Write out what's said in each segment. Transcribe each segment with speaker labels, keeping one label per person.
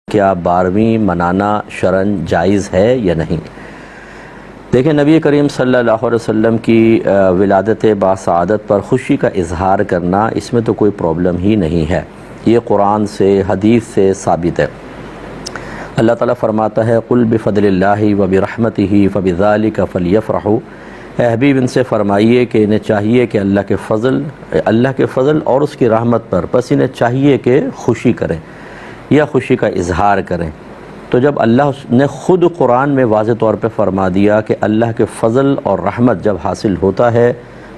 Speaker 1: کیا 12ویں منانا شرعاً جائز ہے یا نہیں؟ دیکھیں، نبی کریم صلی اللہ علیہ وسلم کی ولادت باسعادت پر خوشی کا اظہار کرنا، اس میں تو کوئی پرابلم ہی نہیں ہے۔ یہ قرآن سے حدیث سے ثابت ہے۔ اللہ تعالیٰ فرماتا ہے قُلْ بِفَضْلِ اللَّهِ وَبِرَحْمَتِهِ فَبِذَلِكَ فَلْيَفْرَحُوا، اے حبیب ان سے فرمائیے کہ انہیں چاہیے کہ اللہ کے فضل اور اس کی رحمت پر بس انہیں چاہیے کہ خوشی کریں یا خوشی کا اظہار کریں۔ تو جب اللہ نے خود قرآن میں واضح طور پہ فرما دیا کہ اللہ کے فضل اور رحمت جب حاصل ہوتا ہے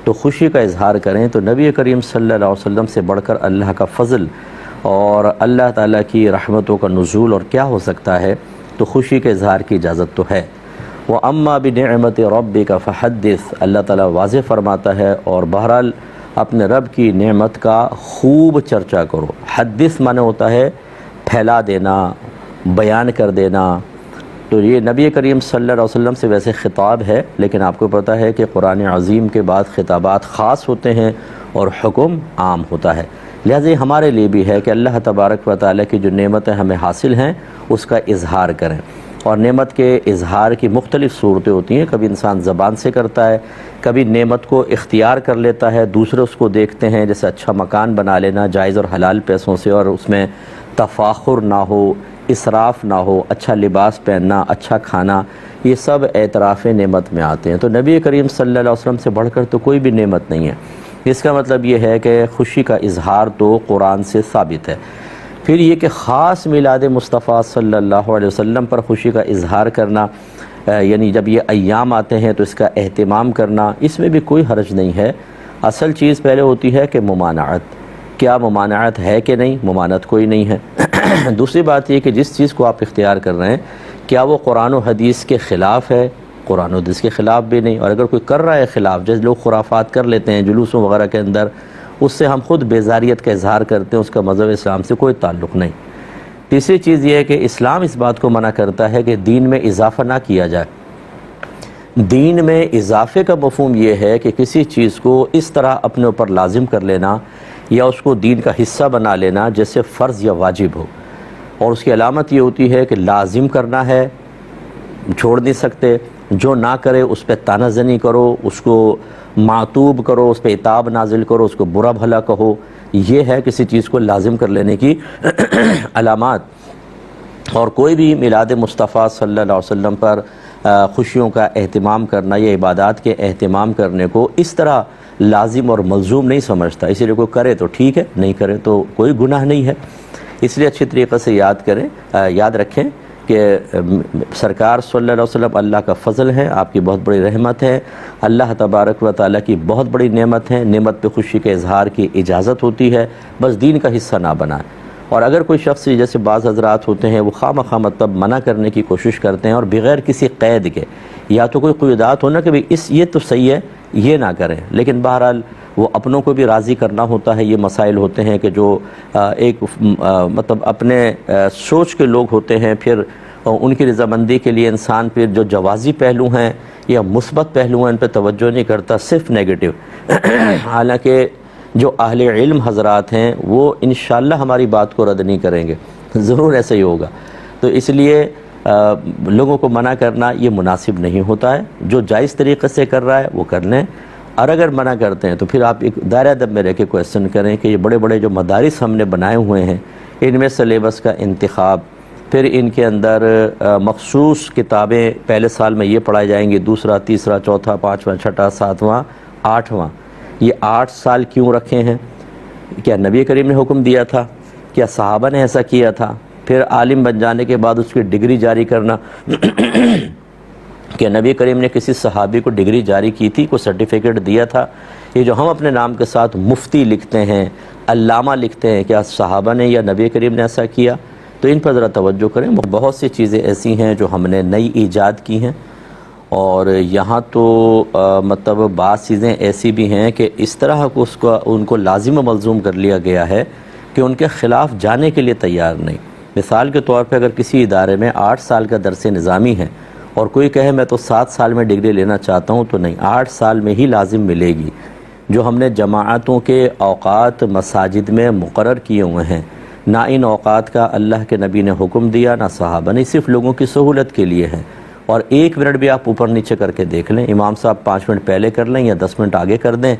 Speaker 1: تو خوشی کا اظہار کریں، تو نبی کریم صلی اللہ علیہ وسلم سے بڑھ کر اللہ کا فضل اور اللہ تعالیٰ کی رحمتوں کا نزول اور کیا ہو سکتا ہے؟ تو خوشی کے اظہار کی اجازت تو ہے۔ وَأَمَّا بِنِعْمَةِ رَبِّكَ فَحَدِّثْ، اللہ تعالیٰ واضح فرماتا ہے، اور بہرحال اپنے رب کی نعمت کا خوب چرچا کرو۔ حدث معنی ہوتا ہے پھیلا دینا، بیان کر دینا۔ تو یہ نبی کریم صلی اللہ علیہ وسلم سے ویسے خطاب ہے، لیکن آپ کو پتہ ہے کہ قرآن عظیم کے بعد خطابات خاص ہوتے ہیں اور حکم عام ہوتا ہے۔ لہذا ہمارے لیے بھی ہے کہ اللہ تبارک و تعالیٰ کی جو نعمتیں ہمیں حاصل ہیں اس کا اظہار کریں، اور نعمت کے اظہار کی مختلف صورتیں ہوتی ہیں۔ کبھی انسان زبان سے کرتا ہے، کبھی نعمت کو اختیار کر لیتا ہے، دوسرے اس کو دیکھتے ہیں، جیسے اچھا مکان بنا لینا جائز اور حلال پیسوں سے، اور اس میں تفاخر نہ ہو، اسراف نہ ہو، اچھا لباس پہننا، اچھا کھانا، یہ سب اعتراف نعمت میں آتے ہیں۔ تو نبی کریم صلی اللہ علیہ وسلم سے بڑھ کر تو کوئی بھی نعمت نہیں ہے۔ اس کا مطلب یہ ہے کہ خوشی کا اظہار تو قرآن سے ثابت ہے۔ پھر یہ کہ خاص میلاد مصطفیٰ صلی اللہ علیہ وسلم پر خوشی کا اظہار کرنا، یعنی جب یہ ایام آتے ہیں تو اس کا اہتمام کرنا، اس میں بھی کوئی حرج نہیں ہے۔ اصل چیز پہلے ہوتی ہے کہ ممانعت، کیا ممانعت ہے کہ نہیں؟ ممانعت کوئی نہیں ہے۔ دوسری بات یہ کہ جس چیز کو آپ اختیار کر رہے ہیں کیا وہ قرآن و حدیث کے خلاف ہے؟ قرآن و حدیث کے خلاف بھی نہیں، اور اگر کوئی کر رہا ہے خلاف، جیسے لوگ خرافات کر لیتے ہیں جلوسوں وغیرہ کے اندر، اس سے ہم خود بیزاریت کا اظہار کرتے ہیں، اس کا مذہب اسلام سے کوئی تعلق نہیں۔ تیسری چیز یہ ہے کہ اسلام اس بات کو منع کرتا ہے کہ دین میں اضافہ نہ کیا جائے۔ دین میں اضافے کا مفہوم یہ ہے کہ کسی چیز کو اس طرح اپنے اوپر لازم کر لینا یا اس کو دین کا حصہ بنا لینا جیسے فرض یا واجب ہو، اور اس کی علامت یہ ہوتی ہے کہ لازم کرنا ہے، چھوڑ نہیں سکتے، جو نہ کرے اس پہ طعنہ زنی کرو، اس کو معتوب کرو، اس پہ عتاب نازل کرو، اس کو برا بھلا کہو۔ یہ ہے کسی چیز کو لازم کر لینے کی علامات۔ اور کوئی بھی میلاد مصطفیٰ صلی اللہ علیہ وسلم پر خوشیوں کا اہتمام کرنا یا عبادات کے اہتمام کرنے کو اس طرح لازم اور ملزوم نہیں سمجھتا، اسی لیے کوئی کرے تو ٹھیک ہے، نہیں کرے تو کوئی گناہ نہیں ہے۔ اس لیے اچھی طریقے سے یاد رکھیں کہ سرکار صلی اللہ علیہ وسلم اللہ کا فضل ہے، آپ کی بہت بڑی رحمت ہے، اللہ تبارک و تعالیٰ کی بہت بڑی نعمت ہے۔ نعمت پہ خوشی کے اظہار کی اجازت ہوتی ہے، بس دین کا حصہ نہ بنائیں۔ اور اگر کوئی شخص جیسے بعض حضرات ہوتے ہیں وہ خواہ مطلب منع کرنے کی کوشش کرتے ہیں اور بغیر کسی قید کے، یا تو کوئی قیودات ہونا کہ یہ تو صحیح ہے، یہ نہ کریں، لیکن بہرحال وہ اپنوں کو بھی راضی کرنا ہوتا ہے۔ یہ مسائل ہوتے ہیں کہ جو ایک مطلب اپنے سوچ کے لوگ ہوتے ہیں، پھر ان کی رضامندی کے لیے انسان پھر جو جوازی پہلو ہیں یا مثبت پہلو ہیں ان پہ توجہ نہیں کرتا، صرف نیگیٹو۔ حالانکہ جو اہل علم حضرات ہیں وہ انشاءاللہ ہماری بات کو رد نہیں کریں گے، ضرور ایسا ہی ہوگا۔ تو اس لیے لوگوں کو منع کرنا یہ مناسب نہیں ہوتا ہے۔ جو جائز طریقے سے کر رہا ہے وہ کر لیں، اور اگر منع کرتے ہیں تو پھر آپ ایک دائرہ ادب میں رہ کے کویسچن کریں کہ یہ بڑے بڑے جو مدارس ہم نے بنائے ہوئے ہیں ان میں سلیبس کا انتخاب، پھر ان کے اندر مخصوص کتابیں پہلے سال میں یہ پڑھائی جائیں گی، دوسرا، تیسرا، چوتھا، پانچواں، چھٹا، ساتواں، آٹھواں، یہ 8 سال کیوں رکھے ہیں؟ کیا نبی کریم نے حکم دیا تھا؟ کیا صحابہ نے ایسا کیا تھا؟ پھر عالم بن جانے کے بعد اس کی ڈگری جاری کرنا، کہ نبی کریم نے کسی صحابی کو ڈگری جاری کی تھی، کوئی سرٹیفکیٹ دیا تھا؟ یہ جو ہم اپنے نام کے ساتھ مفتی لکھتے ہیں، علامہ لکھتے ہیں، کیا صحابہ نے یا نبی کریم نے ایسا کیا؟ تو ان پر ذرا توجہ کریں۔ بہت سی چیزیں ایسی ہیں جو ہم نے نئی ایجاد کی ہیں، اور یہاں تو مطلب بعض چیزیں ایسی بھی ہیں کہ اس طرح ان کو لازم و ملزوم کر لیا گیا ہے کہ ان کے خلاف جانے کے لیے تیار نہیں۔ مثال کے طور پہ اگر کسی ادارے میں 8 سال کا درس نظامی ہے اور کوئی کہے میں تو 7 سال میں ڈگری لینا چاہتا ہوں، تو نہیں، 8 سال میں ہی لازم ملے گی۔ جو ہم نے جماعتوں کے اوقات مساجد میں مقرر کیے ہوئے ہیں، نہ ان اوقات کا اللہ کے نبی نے حکم دیا نہ صحابہ نے، صرف لوگوں کی سہولت کے لیے ہیں۔ اور 1 منٹ بھی آپ اوپر نیچے کر کے دیکھ لیں، امام صاحب 5 منٹ پہلے کر لیں یا 10 منٹ آگے کر دیں،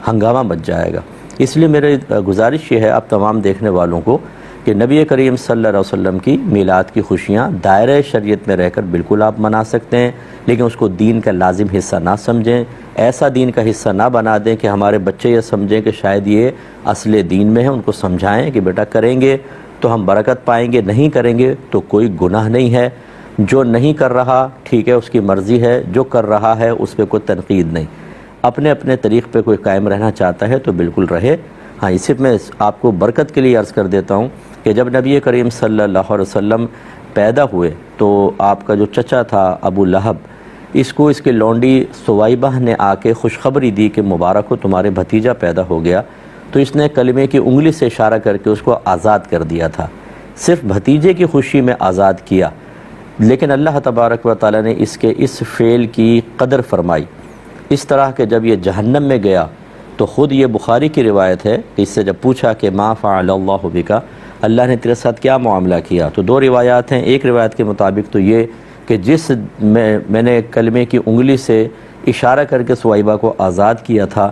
Speaker 1: ہنگامہ مچ جائے گا۔ اس لیے میری گزارش یہ ہے آپ تمام دیکھنے والوں کو کہ نبی کریم صلی اللہ علیہ وسلم کی میلاد کی خوشیاں دائرہ شریعت میں رہ کر بالکل آپ منا سکتے ہیں، لیکن اس کو دین کا لازم حصہ نہ سمجھیں، ایسا دین کا حصہ نہ بنا دیں کہ ہمارے بچے یہ سمجھیں کہ شاید یہ اصل دین میں ہے۔ ان کو سمجھائیں کہ بیٹا کریں گے تو ہم برکت پائیں گے، نہیں کریں گے تو کوئی گناہ نہیں ہے، جو نہیں کر رہا ٹھیک ہے اس کی مرضی ہے، جو کر رہا ہے اس پہ کوئی تنقید نہیں، اپنے اپنے طریق پہ کوئی قائم رہنا چاہتا ہے تو بالکل رہے۔ ہاں اسی میں آپ کو برکت کے لیے عرض کر دیتا ہوں کہ جب نبی کریم صلی اللہ علیہ وسلم پیدا ہوئے تو آپ کا جو چچا تھا ابو لہب، اس کو اس کے لونڈی سویبہ نے آ کے خوشخبری دی کہ مبارک ہو تمہارے بھتیجا پیدا ہو گیا، تو اس نے کلمے کی انگلی سے اشارہ کر کے اس کو آزاد کر دیا تھا، صرف بھتیجے کی خوشی میں آزاد کیا۔ لیکن اللہ تبارک و تعالی نے اس کے اس فعل کی قدر فرمائی، اس طرح کہ جب یہ جہنم میں گیا تو خود یہ بخاری کی روایت ہے کہ اس سے جب پوچھا کہ ما فعل اللہ بکا، اللہ نے تیرے ساتھ کیا معاملہ کیا، تو 2 روایات ہیں۔ ایک روایت کے مطابق تو یہ کہ جس میں نے کلمے کی انگلی سے اشارہ کر کے سویبہ کو آزاد کیا تھا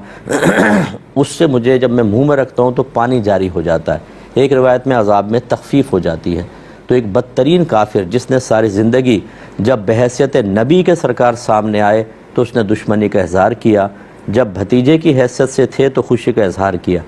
Speaker 1: اس سے مجھے جب میں منہ میں رکھتا ہوں تو پانی جاری ہو جاتا ہے۔ ایک روایت میں عذاب میں تخفیف ہو جاتی ہے۔ تو ایک بدترین کافر جس نے ساری زندگی جب بحیثیت نبی کے سرکار سامنے آئے تو اس نے دشمنی کا اظہار کیا، جب بھتیجے کی حیثیت سے تھے تو خوشی کا اظہار کیا،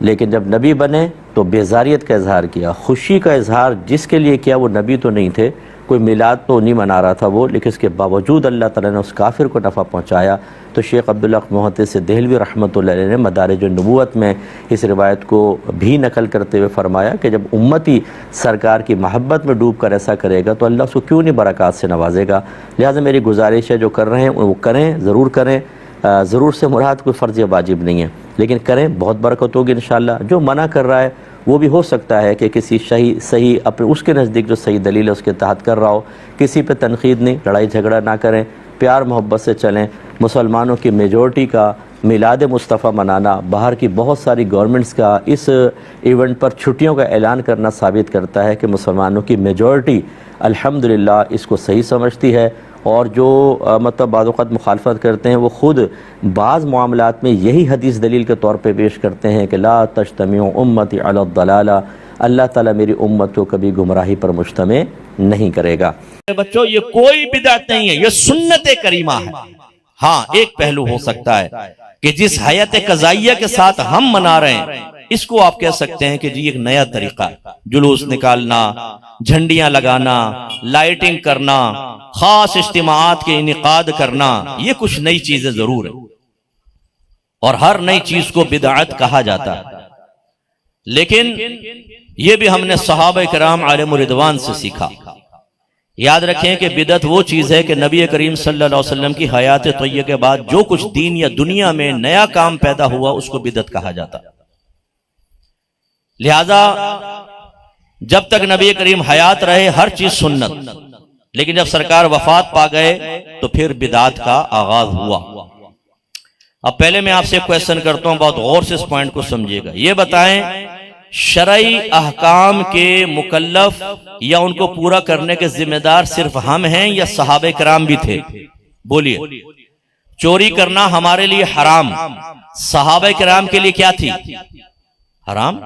Speaker 1: لیکن جب نبی بنے تو بیزاریت کا اظہار کیا۔ خوشی کا اظہار جس کے لیے کیا وہ نبی تو نہیں تھے، کوئی میلاد تو نہیں منا رہا تھا وہ، لیکن اس کے باوجود اللہ تعالیٰ نے اس کافر کو نفع پہنچایا۔ تو شیخ عبداللہ محدث دہلوی رحمۃ اللہ علیہ نے مدارج النبوت میں اس روایت کو بھی نقل کرتے ہوئے فرمایا کہ جب امتی سرکار کی محبت میں ڈوب کر ایسا کرے گا تو اللہ اس کو کیوں نہیں برکات سے نوازے گا۔ لہٰذا میری گزارش ہے جو کر رہے ہیں وہ کریں، ضرور کریں، ضرور سے مراد کوئی فرض یا واجب نہیں ہے، لیکن کریں، بہت برکت ہوگی انشاءاللہ۔ جو منع کر رہا ہے وہ بھی ہو سکتا ہے کہ کسی صحیح اپنے اس کے نزدیک جو صحیح دلیل ہے اس کے تحت کر رہا ہو، کسی پہ تنقید نہیں، لڑائی جھگڑا نہ کریں، پیار محبت سے چلیں۔ مسلمانوں کی میجورٹی کا میلاد مصطفیٰ منانا، باہر کی بہت ساری گورنمنٹس کا اس ایونٹ پر چھٹیوں کا اعلان کرنا ثابت کرتا ہے کہ مسلمانوں کی میجورٹی الحمدللہ اس کو صحیح سمجھتی ہے، اور جو مطلب بعض اوقات مخالفت کرتے ہیں وہ خود بعض معاملات میں یہی حدیث دلیل کے طور پہ پیش کرتے ہیں کہ لا تجتمع امتی علی الضلالہ، اللہ تعالیٰ میری امت کو کبھی گمراہی پر مجتمع نہیں کرے گا۔
Speaker 2: بچوں یہ کوئی بدعت نہیں ہے، یہ سنت کریمہ ہے۔ ہاں ایک پہلو ہو سکتا ہے کہ جس حیات قضائیہ کے ساتھ ہم منا رہے ہیں اس کو آپ کہہ سکتے ہیں کہ جی ایک نیا طریقہ ہے، جلوس نکالنا، جھنڈیاں لگانا، لائٹنگ کرنا، خاص اجتماعات کے انعقاد کرنا، یہ کچھ نئی چیزیں ضرور ہیں، اور ہر نئی چیز کو بدعت کہا جاتا ہے، لیکن یہ بھی ہم نے صحابہ کرام علیہم رضوان سے سیکھا۔ یاد رکھیں کہ بدعت وہ چیز ہے کہ نبی کریم صلی اللہ علیہ وسلم کی حیات طیبہ کے بعد جو کچھ دین یا دنیا میں نیا کام پیدا ہوا اس کو بدعت کہا جاتا۔ لہذا جب تک نبی کریم حیات رہے ہر چیز سنت، لیکن جب سرکار وفات پا گئے تو پھر بدعت کا آغاز ہوا۔ اب پہلے میں آپ سے کویسچن کرتا ہوں، بہت غور سے اس پوائنٹ کو سمجھیے گا، یہ بتائیں شرعی احکام کے مکلف یا ان کو پورا کرنے کے ذمہ دار صرف ہم ہیں یا صحابہ کرام بھی تھے؟ بولیے۔ چوری کرنا ہمارے لیے حرام، صحابہ کرام کے لیے کیا تھی؟ حرام۔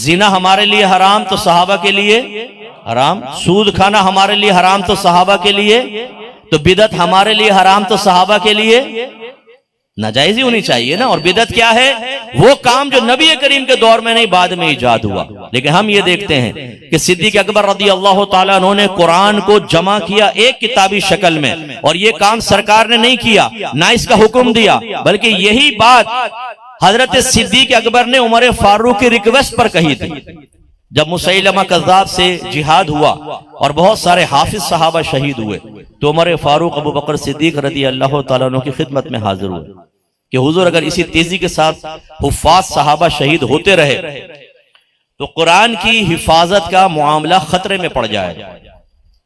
Speaker 2: زنا ہمارے لیے حرام تو صحابہ کے لیے حرام۔ سود کھانا ہمارے لیے حرام تو صحابہ کے لیے، تو بدعت ہمارے لیے حرام تو صحابہ کے لیے ناجائز ہی ہونی چاہیے نا۔ اور بدعت کیا ہے؟ وہ کام جو نبی کریم کے دور میں نہیں بعد میں ایجاد ہوا۔ لیکن ہم یہ دیکھتے ہیں کہ صدیق اکبر رضی اللہ تعالیٰ عنہ نے قرآن کو جمع کیا ایک کتابی شکل میں، اور یہ کام سرکار نے نہیں کیا، نہ اس کا حکم دیا، بلکہ یہی بات حضرت صدیق اکبر نے عمر فاروق کی ریکویسٹ پر کہی تھی۔ جب مسیلمہ کذاب سے جہاد ہوا اور بہت سارے حافظ صحابہ شہید ہوئے تو عمر فاروق ابو بکر صدیق رضی اللہ تعالیٰ عنہ کی خدمت میں حاضر ہوئے کہ حضور اگر اسی تیزی کے ساتھ حفاظ صحابہ شہید ہوتے رہے تو قرآن کی حفاظت کا معاملہ خطرے میں پڑ جائے،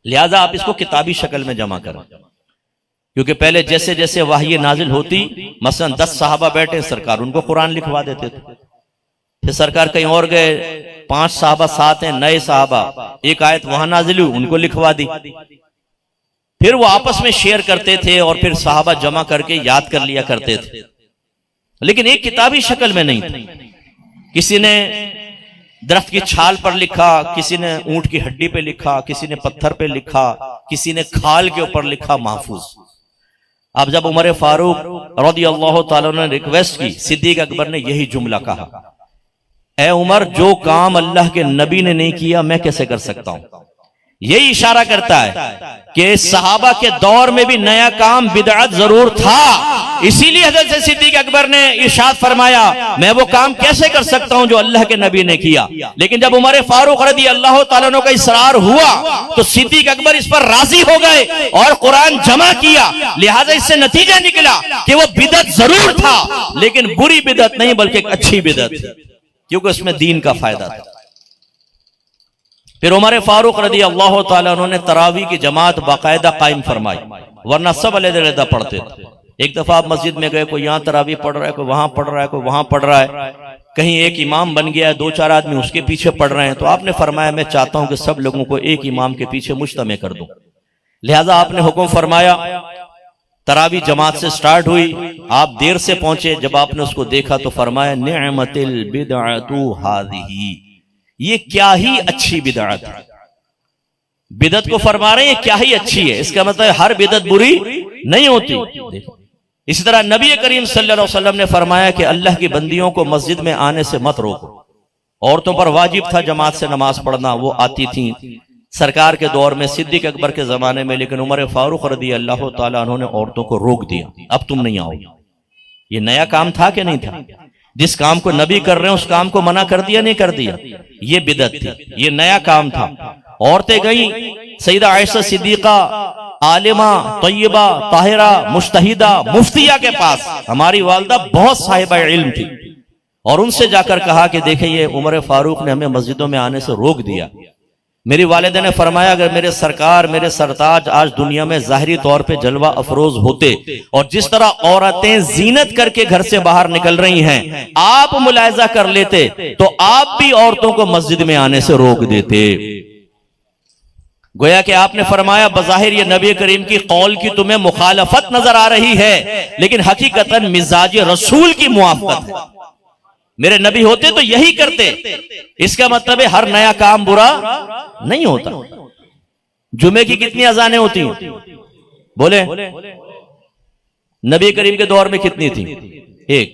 Speaker 2: لہٰذا آپ اس کو کتابی شکل میں جمع کریں، کیونکہ پہلے جیسے جیسے وحی نازل ہوتی مثلا 10 صحابہ بیٹھے، سرکار ان کو قرآن لکھوا دیتے تھے، پھر سرکار کہیں اور گئے، 5 صحابہ ساتھ ہیں، نئے صحابہ، ایک آیت وہاں نازل ہوئی، ان کو لکھوا دی۔ پھر وہ آپس میں شیئر کرتے تھے اور پھر صحابہ جمع کر کے یاد کر لیا کرتے تھے، لیکن ایک کتابی شکل میں نہیں تھی۔ کسی نے درخت کی چھال پر لکھا، کسی نے اونٹ کی ہڈی پہ لکھا، کسی نے پتھر پہ لکھا، کسی نے کھال کے اوپر لکھا، محفوظ۔ اب جب عمر فاروق رضی اللہ تعالیٰ نے ریکویسٹ کی، صدیق اکبر نے یہی جملہ کہا، اے عمر، جو کام اللہ کے نبی نے نہیں کیا میں کیسے کر سکتا ہوں؟ یہی اشارہ کرتا ہے کہ صحابہ کے دور میں بھی نیا کام بدعت ضرور تھا، اسی لیے حضرت صدیق اکبر نے ارشاد فرمایا میں وہ کام کیسے کر سکتا ہوں جو اللہ کے نبی نے کیا۔ لیکن جب عمر فاروق رضی اللہ تعالیٰ عنہ کا اصرار ہوا تو صدیق اکبر اس پر راضی ہو گئے اور قرآن جمع کیا، لہٰذا اس سے نتیجہ نکلا کہ وہ بدعت ضرور تھا لیکن بری بدعت نہیں بلکہ ایک اچھی بدعت تھی، کیونکہ اس میں دین کا فائدہ تھا۔ پھر عمر فاروق رضی اللہ تعالیٰ عنہ نے تراویح کی جماعت باقاعدہ قائم فرمائی، ورنہ سب علیحدہ علیحدہ پڑھتے تھے۔ ایک دفعہ آپ مسجد میں گئے، کوئی یہاں تراویح پڑھ رہا ہے، کوئی وہاں پڑھ رہا ہے، کوئی وہاں پڑھ رہا ہے، کہیں ایک امام بن گیا ہے، 2-4 آدمی اس کے پیچھے پڑھ رہے ہیں، تو آپ نے فرمایا میں چاہتا ہوں کہ سب لوگوں کو ایک امام کے پیچھے مجتمع کر دوں۔ لہٰذا آپ نے حکم فرمایا، تراویح جماعت سے سٹارٹ ہوئی، آپ دیر سے پہنچے، جب آپ نے اس کو دیکھا تو فرمایا نعمت البدعۃ ھذہ، یہ کیا ہی اچھی بدعت ہے۔ بدعت کو فرما رہے ہیں کیا ہی اچھی ہے، اس کا مطلب ہر بدعت بری نہیں ہوتی۔ اسی طرح نبی کریم صلی اللہ علیہ وسلم نے فرمایا کہ اللہ کی بندیوں کو مسجد میں آنے سے مت روکو۔ عورتوں پر واجب تھا جماعت سے نماز پڑھنا، وہ آتی تھیں سرکار کے دور میں، صدیق اکبر کے زمانے میں، لیکن عمر فاروق رضی اللہ تعالیٰ عنہ نے عورتوں کو روک دیا، اب تم نہیں آؤ۔ یہ نیا کام تھا کہ نہیں تھا؟ جس کام کو نبی کر رہے ہیں اس کام کو منع کر دیا نہیں کر دیا؟ یہ بدعت تھی، یہ نیا کام تھا۔ عورتیں گئیں، سیدہ عائشہ صدیقہ عالمہ طیبہ طاہرہ مجتہدہ مفتیہ کے پاس، ہماری والدہ بہت صاحبہ علم تھی، اور ان سے جا کر کہا کہ دیکھیں یہ عمر فاروق نے ہمیں مسجدوں میں آنے سے روک دیا۔ میری والدہ نے فرمایا اگر میرے سرکار میرے سرتاج آج دنیا میں ظاہری طور پہ جلوہ افروز ہوتے اور جس طرح عورتیں زینت کر کے گھر سے باہر نکل رہی ہیں آپ ملاحظہ کر لیتے تو آپ بھی عورتوں کو مسجد میں آنے سے روک دیتے۔ گویا کہ آپ نے فرمایا بظاہر یہ نبی کریم کی قول کی تمہیں مخالفت نظر آ رہی ہے، لیکن حقیقتاً مزاج رسول کی موافقت ہے۔ میرے نبی ہوتے تو یہی کرتے، اس کا مطلب ہے ہر نیا کام برا نہیں ہوتا۔ جمعے کی کتنی اذانیں ہوتی ہیں بولے؟ نبی کریم کے دور میں کتنی تھی؟ ایک۔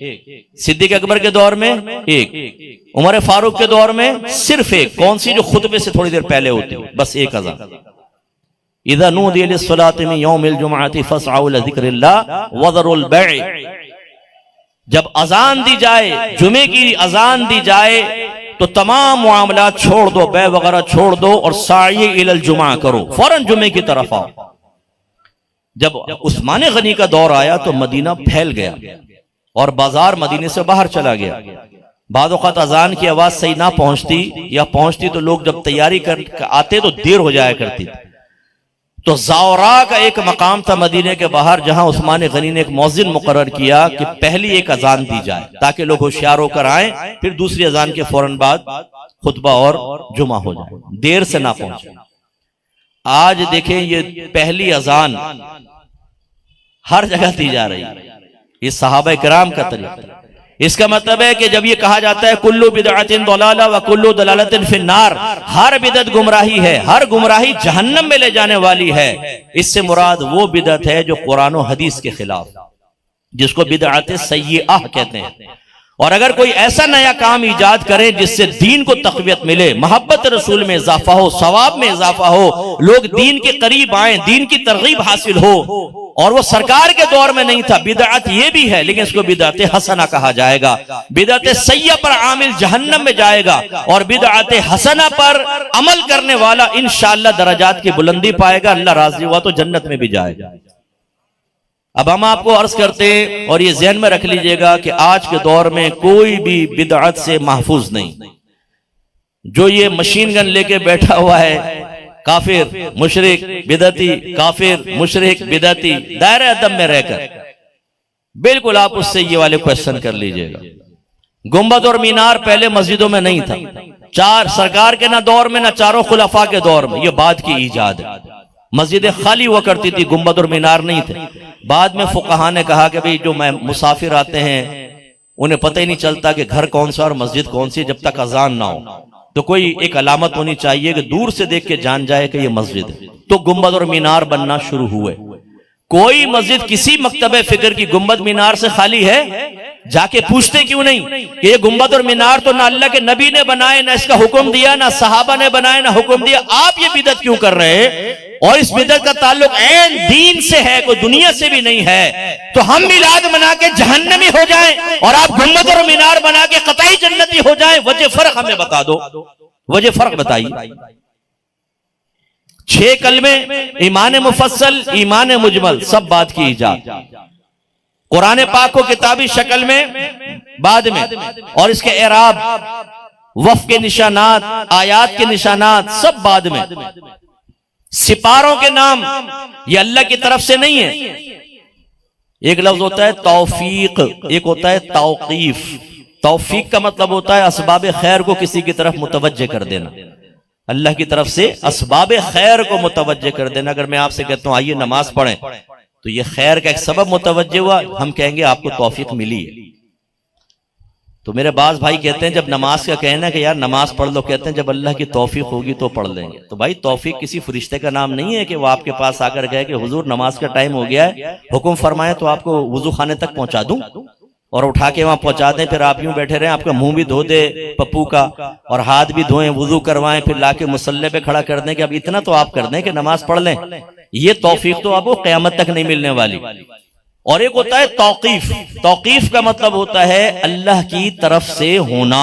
Speaker 2: صدیق اکبر کے دور میں ایک، عمر فاروق کے دور میں صرف ایک۔ کون سی؟ جو خطبے سے تھوڑی دیر پہلے ہوتی، بس ایک اذان۔ اذا نودی للصلاۃ من یوم الجمعۃ فاسعوا الی ذکر اللہ وذروا البیع، جب اذان دی جائے، جمعے کی اذان دی جائے تو تمام معاملات چھوڑ دو، بے وغیرہ چھوڑ دو اور سعی الی الجمعہ کرو، فوراً جمعے کی طرف آؤ۔ جب عثمان غنی کا دور آیا تو مدینہ پھیل گیا اور بازار مدینے سے باہر چلا گیا۔ بعض اوقات اذان کی آواز صحیح نہ پہنچتی یا پہنچتی تو لوگ جب تیاری کر آتے تو دیر ہو جایا کرتی، تو زاورا کا ایک مقام تھا مدینے کے باہر جہاں عثمان غنی نے ایک مؤذن مقرر کیا کہ پہلی ایک اذان دی جائے تاکہ لوگ ہوشیار ہو کر آئیں، پھر دوسری اذان کے فوراً بعد خطبہ اور جمعہ ہو جائے، دیر سے نہ پہنچے۔ آج دیکھیں یہ پہلی اذان ہر جگہ دی جا رہی ہے، یہ صحابہ کرام کا طریقہ۔ اس کا مطلب ہے کہ جب یہ کہا جاتا ہے کلو بدعت ضلالہ و کلو ضلالۃ فی النار، ہر بدعت گمراہی ہے، ہر گمراہی جہنم میں لے جانے والی ہے، اس سے مراد وہ بدعت ہے جو قرآن و حدیث کے خلاف، جس کو بدعت سیئہ کہتے ہیں۔ اور اگر کوئی ایسا نیا کام ایجاد کرے جس سے دین کو تقویت ملے، محبت رسول میں اضافہ ہو، ثواب میں اضافہ ہو، لوگ دین کے قریب آئیں، دین کی ترغیب حاصل ہو، اور وہ سرکار کے دور میں نہیں تھا، بدعت یہ بھی ہے لیکن اس کو بدعت حسنہ کہا جائے گا۔ بدعت سیئہ پر عامل جہنم میں جائے گا اور بدعت حسنہ پر عمل کرنے والا انشاءاللہ درجات کی بلندی پائے گا، اللہ راضی ہوا تو جنت میں بھی جائے گا۔ اب ہم آپ کو عرض کرتے اور یہ ذہن میں رکھ لیجئے گا کہ آج کے دور میں کوئی بھی بدعت سے محفوظ نہیں۔ جو یہ مشین گن لے کے بیٹھا ہوا ہے کافر مشرک بدعتی، کافر مشرک بدعتی، دائرہ ادب میں رہ کر بالکل آپ اس سے یہ والے کویسچن کر لیجئے گا گنبد اور مینار پہلے مسجدوں میں نہیں تھا، چار سرکار کے نہ دور میں نہ چاروں خلفاء کے دور میں، یہ بعد کی ایجاد ہے۔ مسجدیں خالی ہوا کرتی تھی، گنبد اور مینار نہیں تھے۔ بعد میں فقہا نے کہا کہ بھئی جو مسافر آتے ہیں انہیں پتہ ہی نہیں چلتا کہ گھر کون سا اور مسجد کون سی جب تک اذان نہ ہو، تو کوئی ایک علامت ہونی چاہیے کہ دور سے دیکھ کے جان جائے کہ یہ مسجد ہے، تو گنبد اور مینار بننا شروع ہوئے۔ کوئی مسجد کسی مکتبہ فکر کی گنبد مینار سے خالی ہے؟ جا کے پوچھتے کیوں نہیں کہ یہ گنبد اور مینار تو نہ اللہ کے نبی نے بنائے، نہ اس کا حکم دیا، نہ صحابہ نے بنائے، نہ حکم دیا، آپ یہ بدعت کیوں کر رہے ہیں؟ اور اس بدعت کا تعلق عین دین سے ہے، کوئی دنیا سے بھی نہیں ہے۔ تو ہم میلاد بنا کے جہنمی ہو جائیں اور آپ گنبد اور مینار بنا کے قطعی جنتی ہو جائیں، وجہ فرق ہمیں بتا دو، وجہ فرق بتائیے۔ 6 کلمے، ایمان مفصل، ایمان مجمل، سب بات کی ایجاد۔ قرآن پاک کو کتابی شکل میں بعد میں، اور اس کے اعراب، وف کے نشانات، آیات کے نشانات سب بعد میں۔ سپاروں کے نام یہ اللہ کی طرف سے نہیں ہے۔ ایک لفظ ہوتا ہے توفیق، ایک ہوتا ہے توقیف۔ توفیق کا مطلب ہوتا ہے اسباب خیر کو کسی کی طرف متوجہ کر دینا، اللہ کی طرف سے اسباب خیر کو متوجہ کر دینا۔ اگر میں آپ سے کہتا ہوں آئیے نماز پڑھیں تو یہ خیر کا ایک سبب متوجہ ہوا، ہم کہیں گے آپ کو توفیق ملی ہے۔ تو میرے بعض بھائی کہتے ہیں جب نماز کا کہنا کہ یار نماز پڑھ لو، کہتے ہیں جب اللہ کی توفیق ہوگی تو پڑھ لیں گے۔ تو بھائی توفیق کسی فرشتے کا نام نہیں ہے کہ وہ آپ کے پاس آ کر گئے کہ حضور نماز کا ٹائم ہو گیا ہے، حکم فرمائیں تو آپ کو وضو خانے تک پہنچا دوں اور اٹھا کے وہاں پہنچا دیں، پھر آپ یوں بیٹھے رہیں، آپ کا منہ بھی دھو دے پپو کا اور ہاتھ بھی دھوئیں، وضو کروائیں، پھر لا کے مصلی پہ کھڑا کر دیں کہ اب اتنا تو آپ کر دیں کہ نماز پڑھ لیں۔ یہ توفیق تو آپ کو قیامت تک نہیں ملنے والی۔ اور ایک ہوتا ہے توقیف۔ توقیف کا مطلب ہوتا ہے اللہ کی طرف سے ہونا۔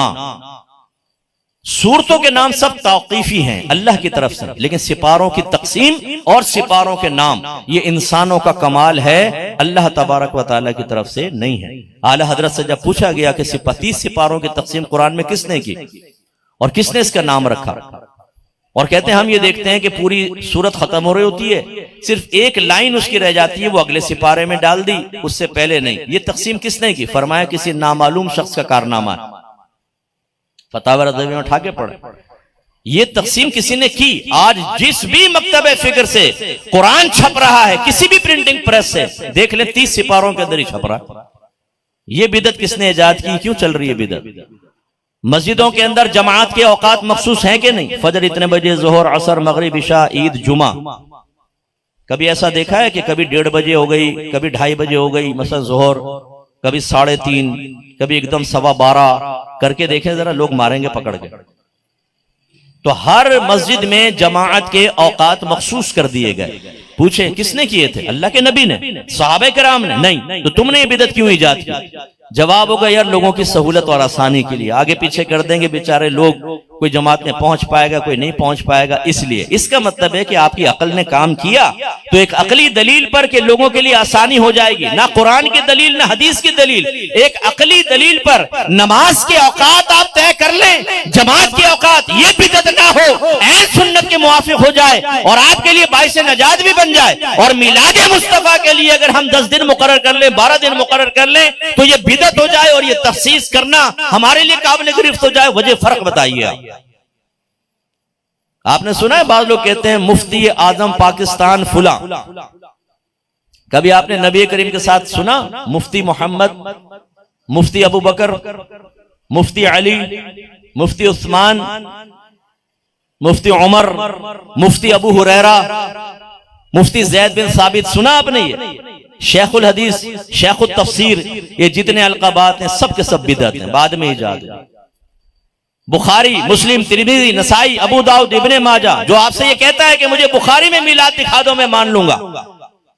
Speaker 2: صورتوں کے نام سب توقیفی ہیں اللہ کی طرف سے، لیکن سپاروں کی تقسیم اور سپاروں کے نام یہ انسانوں کا کمال ہے، اللہ تبارک و تعالیٰ کی طرف سے نہیں ہے۔ اعلی حضرت سے جب پوچھا گیا کہ 30 سپاروں کی تقسیم قرآن میں کس نے کی اور کس نے اس کا نام رکھا، اور کہتے ہیں ہم یہ دیکھتے ہیں کہ پوری سورت ختم ہو رہی ہوتی ہے، صرف ایک لائن اس کی رہ جاتی ہے، وہ اگلے سپارے میں ڈال دی، اس سے پہلے نہیں۔ یہ تقسیم کس نے کی؟ فرمایا کسی نامعلوم شخص کا کارنامہ ہے۔ فتاوی رضوی میں اٹھا کے پڑھ، یہ تقسیم کسی نے کی۔ آج جس بھی مکتبہ فکر سے قرآن چھپ رہا ہے، کسی بھی پرنٹنگ پریس سے دیکھ لیں 30 سپاروں کے اندر ہی چھپ رہا ہے۔ یہ بدعت کس نے ایجاد کی؟ کیوں چل رہی ہے بدعت؟ مسجدوں کے اندر جماعت کے اوقات مخصوص ہیں کہ نہیں؟ فجر اتنے بجے، ظہر، عصر، مغرب، عشاء، عید، جمعہ۔ کبھی ایسا دیکھا ہے کہ کبھی 1:30 بجے ہو گئی، کبھی 2:30 بجے ہو گئی مثلا ظہر، کبھی 3:30، کبھی ایک دم 12:15 کر کے دیکھیں ذرا، لوگ ماریں گے پکڑ کے۔ تو ہر مسجد میں جماعت کے اوقات مخصوص کر دیے گئے۔ پوچھیں کس نے کیے تھے؟ اللہ کے نبی نے، صحابہ کرام نے؟ نہیں۔ تو تم نے یہ بدعت کیوں ایجاد کی؟ جواب ہوگا یار لوگوں کی سہولت اور آسانی کے لیے، آگے پیچھے کر دیں گے بیچارے لوگ، کوئی جماعت میں پہنچ پائے گا، کوئی نہیں پہنچ پائے گا، اس لیے۔ اس کا مطلب ہے کہ آپ کی عقل نے کام کیا تو ایک عقلی دلیل پر کہ لوگوں کے لیے آسانی ہو جائے گی، نہ قرآن کی دلیل نہ حدیث کی دلیل، ایک عقلی دلیل پر نماز کے اوقات آپ طے کر لیں، جماعت کے اوقات، یہ بدعت نہ ہو، عین سنت کے موافق ہو جائے اور آپ کے لیے باعث نجات بھی بن جائے۔ اور میلاد مصطفیٰ کے لیے اگر ہم 10 دن مقرر کر لیں، 12 دن مقرر کر لیں تو یہ بدعت ہو جائے اور یہ تخصیص کرنا ہمارے لیے قابل گرفت ہو جائے۔ وجہ فرق بتائیے آپ نے سنا ہے بعض لوگ کہتے ہیں مفتی اعظم پاکستان فلاں، کبھی آپ نے نبی کریم کے ساتھ سنا مفتی محمد، مفتی ابو بکر، مفتی علی، مفتی عثمان، مفتی عمر، مفتی ابو ہریرہ، مفتی زید بن ثابت؟ سنا آپ نے؟ یہ شیخ الحدیث، شیخ التفسیر، یہ جتنے القابات ہیں سب کے سب بدعت ہیں، بعد میں ایجاد ہے۔ بخاری، مسلم، ترمذی، نسائی، ابو داؤد، ابن ماجہ، جو آپ سے یہ کہتا ہے کہ مجھے بخاری میں میلاد دکھا دو میں مان لوں گا،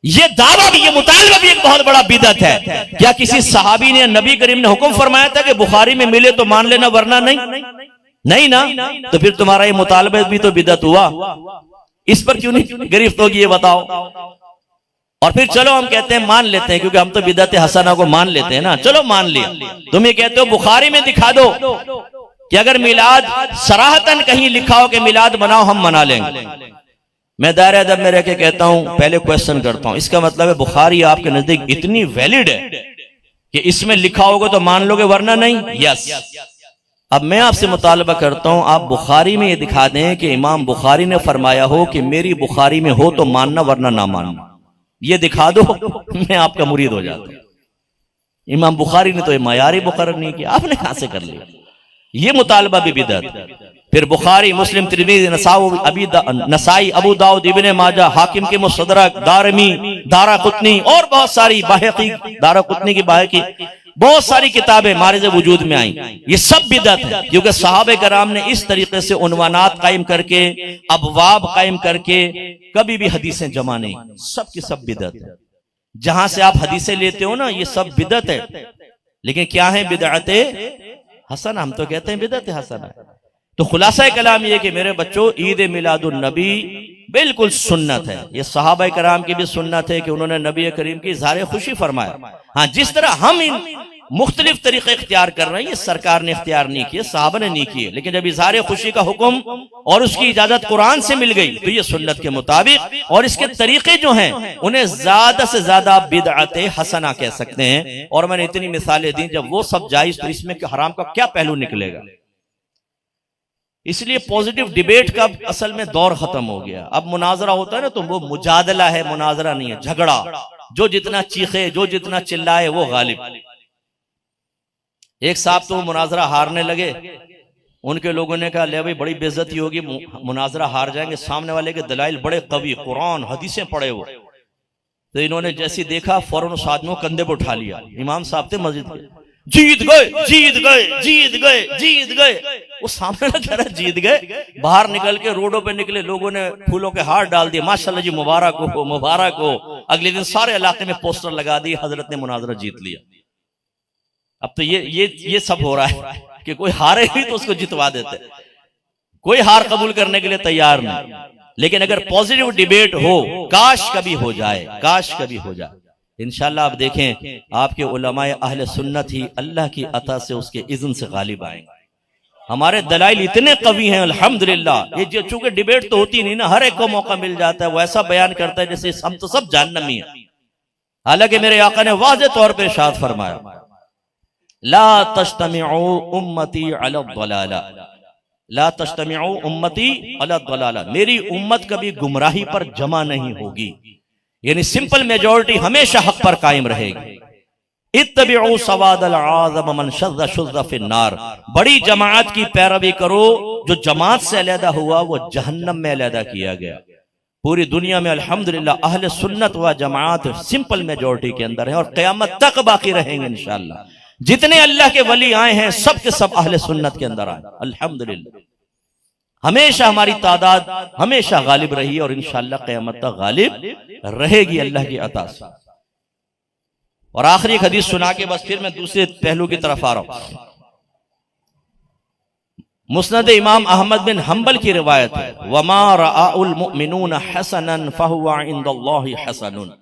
Speaker 2: یہ دعویٰ بھی، یہ مطالبہ بھی ایک بہت بڑا بدعت ہے۔ کیا کسی صحابی نے، نبی کریم نے حکم فرمایا تھا کہ بخاری میں ملے تو مان لینا ورنہ نہیں نا؟ تو پھر تمہارا یہ مطالبہ بھی تو بدعت ہوا، اس پر کیوں نہیں گرفت ہوگی یہ بتاؤ؟ اور پھر چلو ہم کہتے ہیں مان لیتے ہیں کیونکہ ہم تو بدعت حسنہ کو مان لیتے ہیں نا، چلو مان لیا، تم یہ کہتے ہو بخاری میں دکھا دو کہ اگر میلاد صراحتاً کہیں لکھا ہو کہ میلاد مناؤ ہم منا لیں گے۔ میں دائرہ ادب میں رہ کے کہتا ہوں، پہلے کویسچن کرتا ہوں، اس کا مطلب ہے بخاری آپ کے نزدیک اتنی ویلڈ ہے کہ اس میں لکھا ہوگا تو مان لو گے ورنہ نہیں؟ یس۔ اب میں آپ سے مطالبہ کرتا ہوں، آپ بخاری میں یہ دکھا دیں کہ امام بخاری نے فرمایا ہو کہ میری بخاری میں ہو تو ماننا ورنہ نہ ماننا، یہ دکھا دو، میں آپ کا مرید ہو جاتا ہوں۔ امام بخاری نے تو یہ معیاری مقرر نہیں کیا، آپ نے کہاں سے کر لیا؟ یہ مطالبہ بھی بدعت۔ پھر بخاری، مسلم، ترمذی، نسائی، ابو داؤد، ابن ماجہ، حاکم کے مستدرک، دارمی، دارقطنی اور بہت ساری، باہقی، دارقطنی کی باہقی، بہت ساری کتابیں معرض وجود میں آئیں، یہ سب بدعت ہے، کیونکہ صحابہ کرام نے اس طریقے سے عنوانات قائم کر کے، ابواب قائم کر کے کبھی بھی حدیثیں جمع نہیں، سب کی سب بدعت ہے۔ جہاں سے آپ حدیثیں لیتے ہو نا، یہ سب بدعت ہے، لیکن کیا ہے؟ بدعت حسنہ، ہم تو کہتے ہیں بدعت حسنہ۔ تو خلاصہ کلام یہ کہ میرے بچوں، عید میلاد النبی بالکل سنت ہے، یہ صحابہ کرام کی بھی سنت ہے کہ انہوں نے نبی کریم کی اظہار خوشی فرمایا۔ ہاں، جس طرح ہم مختلف طریقے اختیار کر رہے ہیں، یہ سرکار نے اختیار نہیں کیے، صحابہ نے نہیں کیے، لیکن جب اظہار خوشی کا حکم اور اس کی اجازت قرآن سے مل گئی تو یہ سنت کے مطابق، اور اس کے طریقے جو ہیں انہیں زیادہ سے زیادہ بدعت حسنہ کہہ سکتے ہیں۔ اور میں نے اتنی مثالیں دیں، جب وہ سب جائز تو اس میں حرام کا کیا پہلو نکلے گا؟ اس لیے پوزیٹیو ڈیبیٹ کا اصل میں دور ختم ہو گیا۔ اب مناظرہ ہوتا ہے نا تو وہ مجادلہ ہے، مناظرہ نہیں ہے، جھگڑا، جو جتنا چیخے، جو جتنا چلائے وہ غالب۔ ایک صاحب تو مناظرہ ہارنے لگے، ان کے لوگوں نے کہا لے بھائی بڑی بے عزتی ہوگی، مناظرہ ہار جائیں گے، سامنے والے کے دلائل بڑے قوی، قرآن حدیثیں پڑھے ہوئے۔ تو انہوں نے جیسی دیکھا فوراً اس آدمی کو کندھے پہ اٹھا لیا، امام صاحب تھے مسجد کے، جیت گئے جیت گئے جیت گئے جیت گئے۔ وہ سامنے نہ کہہ رہا جیت گئے، باہر نکل کے روڈوں پہ نکلے، لوگوں نے پھولوں کے ہار ڈال دیے، ماشاءاللہ جی مبارک ہو مبارک ہو۔ اگلے دن سارے علاقے میں پوسٹر لگا دی، حضرت نے مناظرہ جیت لیا۔ اب تو یہ سب ہو رہا ہے کہ کوئی ہارے ہی تو اس کو جتوا دیتے، کوئی ہار قبول کرنے کے لیے تیار نہیں۔ لیکن اگر پوزیٹیو ڈیبیٹ ہو، کاش کبھی ہو جائے، کاش کبھی ہو جائے، انشاءاللہ آپ دیکھیں آپ کے علماء اہل سنت ہی اللہ کی عطا سے اس کے اذن سے غالب آئیں گے۔ ہمارے دلائل اتنے قوی ہیں الحمدللہ، یہ چونکہ ڈیبیٹ تو ہوتی نہیں نا، ہر ایک کو موقع مل جاتا ہے، وہ ایسا بیان کرتا ہے جیسے ہم تو سب جہنمی ہیں۔ حالانکہ میرے آقا نے واضح طور پہ ارشاد فرمایا، لا تجتمع امتی علی الضلالہ، لا تجتمع امتی علی الضلالہ، میری امت کبھی گمراہی پر جمع نہیں ہوگی، یعنی سمپل میجورٹی ہمیشہ حق پر قائم رہے گی۔ اتبعوا سواد العظم من شذ شذ فی النار، بڑی جماعت کی پیروی کرو، جو جماعت سے علیحدہ ہوا وہ جہنم میں علیحدہ کیا گیا۔ پوری دنیا میں الحمدللہ اہل سنت و جماعت سمپل میجورٹی کے اندر ہے، اور قیامت تک باقی رہیں گے انشاءاللہ۔ جتنے اللہ کے ولی آئے ہیں سب کے سب اہل سنت کے اندر آئے الحمدللہ۔ ہمیشہ ہماری تعداد ہمیشہ غالب رہی اور انشاءاللہ قیامت تک غالب رہے گی اللہ کی عطا سے۔ اور آخری ایک حدیث سنا کے بس پھر میں دوسرے پہلو کی طرف آ رہا ہوں۔ مسند امام احمد بن حنبل کی روایت ہے، وَمَا رَآءُ الْمُؤْمِنُونَ حَسَنًا فَهُوَ عِنْدَ اللَّهِ حَسَنٌ،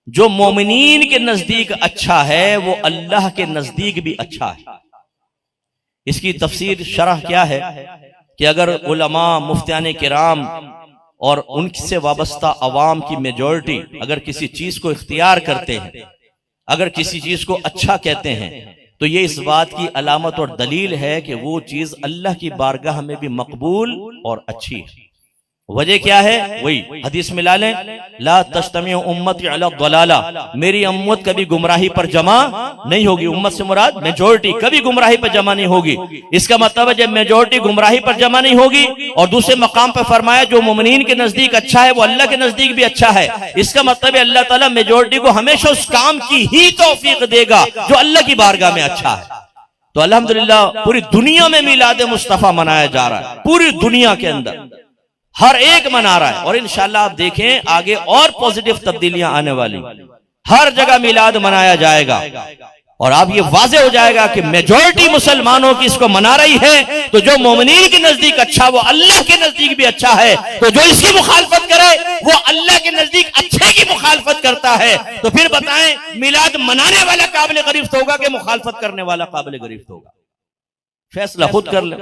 Speaker 2: جو مومنین کے نزدیک اچھا ہے وہ اللہ کے نزدیک بھی اچھا ہے۔ اس کی تفسیر شرح کیا ہے کہ اگر علماء، مفتیان کرام اور ان سے وابستہ عوام کی میجورٹی اگر کسی چیز کو اختیار کرتے ہیں، اگر کسی چیز کو اچھا کہتے ہیں، تو یہ اس بات کی علامت اور دلیل ہے کہ وہ چیز اللہ کی بارگاہ میں بھی مقبول اور اچھی ہے۔ وجہ کیا ہے؟ وہی حدیث ملا لیں، لا تجتمع امتی علی الضلالہ، میری امت کبھی گمراہی پر جمع نہیں ہوگی۔ امت سے مراد میجورٹی کبھی گمراہی پر جمع نہیں ہوگی۔ اس کا مطلب ہے جب میجورٹی گمراہی پر جمع نہیں ہوگی، اور دوسرے مقام پر فرمایا جو مومنین کے نزدیک اچھا ہے وہ اللہ کے نزدیک بھی اچھا ہے، اس کا مطلب ہے اللہ تعالیٰ میجورٹی کو ہمیشہ اس کام کی ہی توفیق دے گا جو اللہ کی بارگاہ میں اچھا ہے۔ تو الحمدللہ پوری دنیا میں میلاد مصطفیٰ منایا جا رہا ہے، پوری دنیا کے اندر ہر ایک منا رہا ہے، اور انشاءاللہ آپ دیکھیں آگے اور پوزیٹیو تبدیلیاں آنے والی، ہر جگہ میلاد منایا جائے گا، اور اب یہ واضح ہو جائے گا کہ میجورٹی مسلمانوں کی اس کو منا رہی ہے، تو جو مومنین کے نزدیک اچھا وہ اللہ کے نزدیک بھی اچھا ہے، تو جو اس کی مخالفت کرے وہ اللہ کے نزدیک اچھے کی مخالفت کرتا ہے۔ تو پھر بتائیں میلاد منانے والا قابل گرفت ہوگا کہ مخالفت کرنے والا قابل گرفت ہوگا؟ فیصلہ خود کر لیں۔